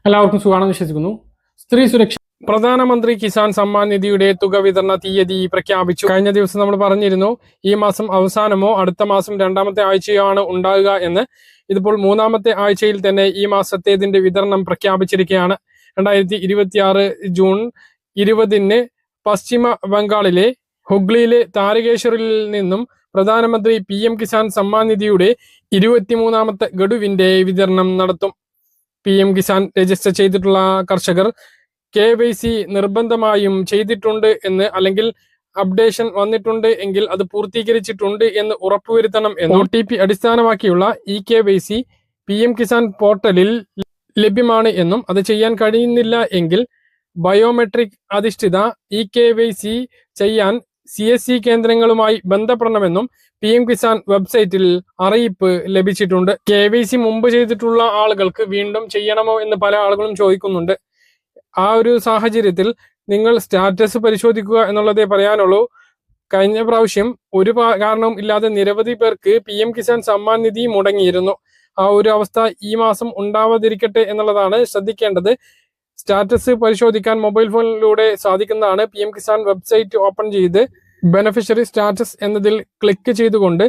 എല്ലാവർക്കും സുഖാണെന്ന് വിശ്വസിക്കുന്നു. സ്ത്രീ സുരക്ഷ പ്രധാനമന്ത്രി കിസാൻ സമ്മാൻ നിധിയുടെ തുക വിതരണ തീയതി പ്രഖ്യാപിച്ചു. കഴിഞ്ഞ ദിവസം നമ്മൾ പറഞ്ഞിരുന്നു ഈ മാസം അവസാനമോ അടുത്ത മാസം രണ്ടാമത്തെ ആഴ്ചയോ ആണ് ഉണ്ടാകുക എന്ന്. ഇതിപ്പോൾ മൂന്നാമത്തെ ആഴ്ചയിൽ തന്നെ ഈ മാസത്തേതിന്റെ വിതരണം പ്രഖ്യാപിച്ചിരിക്കുകയാണ്. 2026 ജൂൺ 20 പശ്ചിമ ബംഗാളിലെ ഹുഗ്ലിയിലെ താരകേശ്വറിൽ നിന്നും പ്രധാനമന്ത്രി PM കിസാൻ സമ്മാൻ നിധിയുടെ 23ാമത്തെ ഗഡുവിന്റെ വിതരണം നടത്തും. PM കിസാൻ രജിസ്റ്റർ ചെയ്തിട്ടുള്ള കർഷകർ KYC നിർബന്ധമായും ചെയ്തിട്ടുണ്ട് എന്ന്, അല്ലെങ്കിൽ അപ്ഡേഷൻ വന്നിട്ടുണ്ട് എങ്കിൽ അത് പൂർത്തീകരിച്ചിട്ടുണ്ട് എന്ന് ഉറപ്പുവരുത്തണം എന്ന് OTP അടിസ്ഥാനമാക്കിയുള്ള KYC PM കിസാൻ പോർട്ടലിൽ ലഭ്യമാണ് എന്നും, അത് ചെയ്യാൻ കഴിയുന്നില്ല എങ്കിൽ ബയോമെട്രിക് അധിഷ്ഠിത KYC ചെയ്യാൻ CSC കേന്ദ്രങ്ങളുമായി ബന്ധപ്പെടണമെന്നും PM കിസാൻ വെബ്സൈറ്റിൽ അറിയിപ്പ് ലഭിച്ചിട്ടുണ്ട്. KYC മുമ്പ് ചെയ്തിട്ടുള്ള ആളുകൾക്ക് വീണ്ടും ചെയ്യണമോ എന്ന് പല ആളുകളും ചോദിക്കുന്നുണ്ട്. ആ ഒരു സാഹചര്യത്തിൽ നിങ്ങൾ സ്റ്റാറ്റസ് പരിശോധിക്കുക എന്നുള്ളതേ പറയാനുള്ളൂ. കഴിഞ്ഞ പ്രാവശ്യം ഒരു കാരണവും ഇല്ലാതെ നിരവധി പേർക്ക് PM കിസാൻ സമ്മാൻ നിധി മുടങ്ങിയിരുന്നു. ആ ഒരു അവസ്ഥ ഈ മാസം ഉണ്ടാവാതിരിക്കട്ടെ എന്നുള്ളതാണ് ശ്രദ്ധിക്കേണ്ടത്. സ്റ്റാറ്റസ് പരിശോധിക്കാൻ മൊബൈൽ ഫോണിലൂടെ സാധിക്കുന്നതാണ്. PM കിസാൻ വെബ്സൈറ്റ് ഓപ്പൺ ചെയ്ത് ബെനഫിഷ്യറി സ്റ്റാറ്റസ് എന്നതിൽ ക്ലിക്ക് ചെയ്തുകൊണ്ട്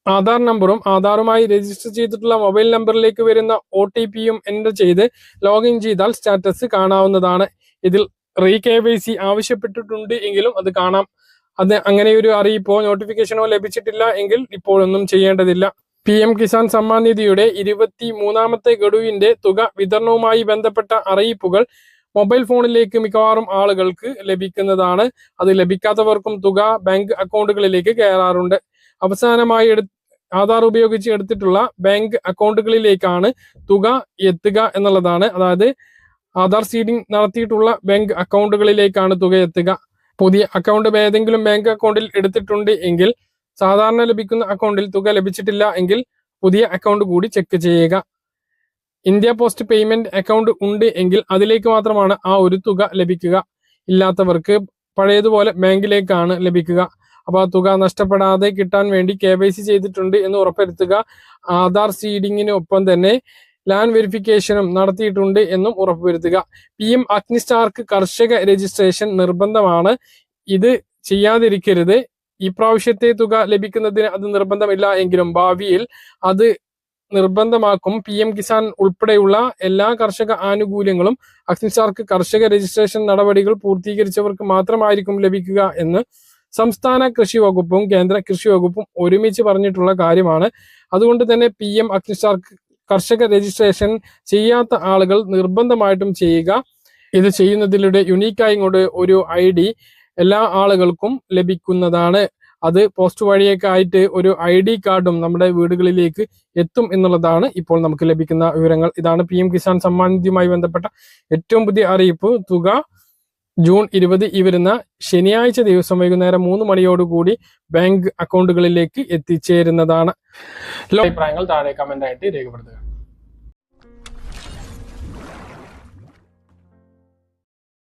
ആധാർ നമ്പറും ആധാറുമായി രജിസ്റ്റർ ചെയ്തിട്ടുള്ള മൊബൈൽ നമ്പറിലേക്ക് വരുന്ന OTPയും എൻ്റർ ചെയ്ത് ലോഗിൻ ചെയ്താൽ സ്റ്റാറ്റസ് കാണാവുന്നതാണ്. ഇതിൽ KYC ആവശ്യപ്പെട്ടിട്ടുണ്ട് എങ്കിലും അത് കാണാം. അത് അങ്ങനെ ഒരു അറിയിപ്പോ നോട്ടിഫിക്കേഷനോ ലഭിച്ചിട്ടില്ല എങ്കിൽ ഇപ്പോഴൊന്നും ചെയ്യേണ്ടതില്ല. PM കിസാൻ സമ്മാൻ നിധിയുടെ 23ാമത്തെ ഗഡുവിന്റെ തുക വിതരണവുമായി ബന്ധപ്പെട്ട അറിയിപ്പുകൾ മൊബൈൽ ഫോണിലേക്ക് മിക്കവാറും ആളുകൾക്ക് ലഭിക്കുന്നതാണ്. അത് ലഭിക്കാത്തവർക്കും തുക ബാങ്ക് അക്കൗണ്ടുകളിലേക്ക് കയറാറുണ്ട്. അവസാനമായി ആധാർ ഉപയോഗിച്ച് എടുത്തിട്ടുള്ള ബാങ്ക് അക്കൗണ്ടുകളിലേക്കാണ് തുക എത്തുക എന്നുള്ളതാണ്. അതായത് ആധാർ സീഡിംഗ് നടത്തിയിട്ടുള്ള ബാങ്ക് അക്കൗണ്ടുകളിലേക്കാണ് തുക എത്തുക. പുതിയ അക്കൗണ്ട് ഏതെങ്കിലും ബാങ്ക് അക്കൗണ്ടിൽ എടുത്തിട്ടുണ്ട് എങ്കിൽ, സാധാരണ ലഭിക്കുന്ന അക്കൗണ്ടിൽ തുക ലഭിച്ചിട്ടില്ല എങ്കിൽ പുതിയ അക്കൗണ്ട് കൂടി ചെക്ക് ചെയ്യുക. ഇന്ത്യ പോസ്റ്റ് പേയ്മെന്റ് അക്കൗണ്ട് ഉണ്ട് എങ്കിൽ അതിലേക്ക് മാത്രമാണ് ആ ഒരു തുക ലഭിക്കുക. ഇല്ലാത്തവർക്ക് പഴയതുപോലെ ബാങ്കിലേക്കാണ് ലഭിക്കുക. അപ്പോൾ ആ തുക നഷ്ടപ്പെടാതെ കിട്ടാൻ വേണ്ടി KYC ചെയ്തിട്ടുണ്ട് എന്ന് ഉറപ്പുവരുത്തുക. ആധാർ സീഡിങ്ങിനൊപ്പം തന്നെ ലാൻഡ് വെരിഫിക്കേഷനും നടത്തിയിട്ടുണ്ട് എന്നും ഉറപ്പുവരുത്തുക. PM അഗ്നിസ്റ്റാർക്ക് കർഷക രജിസ്ട്രേഷൻ നിർബന്ധമാണ്. ഇത് ചെയ്യാതിരിക്കരുത്. ഈ പ്രാവശ്യത്തെ തുക ലഭിക്കുന്നതിന് അത് നിർബന്ധമില്ല എങ്കിലും ഭാവിയിൽ അത് നിർബന്ധമാക്കും. PM കിസാൻ ഉൾപ്പെടെയുള്ള എല്ലാ കർഷക ആനുകൂല്യങ്ങളും അഗ്നിസ്റ്റാർക്ക് കർഷക രജിസ്ട്രേഷൻ നടപടികൾ പൂർത്തീകരിച്ചവർക്ക് മാത്രമായിരിക്കും ലഭിക്കുക എന്ന് സംസ്ഥാന കൃഷി വകുപ്പും കേന്ദ്ര കൃഷി വകുപ്പും ഒരുമിച്ച് പറഞ്ഞിട്ടുള്ള കാര്യമാണ്. അതുകൊണ്ട് തന്നെ PM അഗ്നിസ്റ്റാർക്ക് കർഷക രജിസ്ട്രേഷൻ ചെയ്യാത്ത ആളുകൾ നിർബന്ധമായിട്ടും ചെയ്യുക. ഇത് ചെയ്യുന്നതിലൂടെ യുണീക്കായി കൊണ്ട് ഒരു ID എല്ലാ ആളുകൾക്കും ലഭിക്കുന്നതാണ്. അത് പോസ്റ്റ് വഴിയൊക്കെ ആയിട്ട് ഒരു ID കാർഡും നമ്മുടെ വീടുകളിലേക്ക് എത്തും എന്നുള്ളതാണ് ഇപ്പോൾ നമുക്ക് ലഭിക്കുന്ന വിവരങ്ങൾ. ഇതാണ് PM കിസാൻ സമ്മാൻ നിധിയുമായി ബന്ധപ്പെട്ട ഏറ്റവും പുതിയ അറിയിപ്പ്. തുക ജൂൺ 20 ഈ വരുന്ന ശനിയാഴ്ച ദിവസം വൈകുന്നേരം 3 മണിയോടുകൂടി ബാങ്ക് അക്കൗണ്ടുകളിലേക്ക് എത്തിച്ചേരുന്നതാണ്. അഭിപ്രായങ്ങൾ താഴെ കമന്റ് ആയിട്ട് രേഖപ്പെടുത്തുക.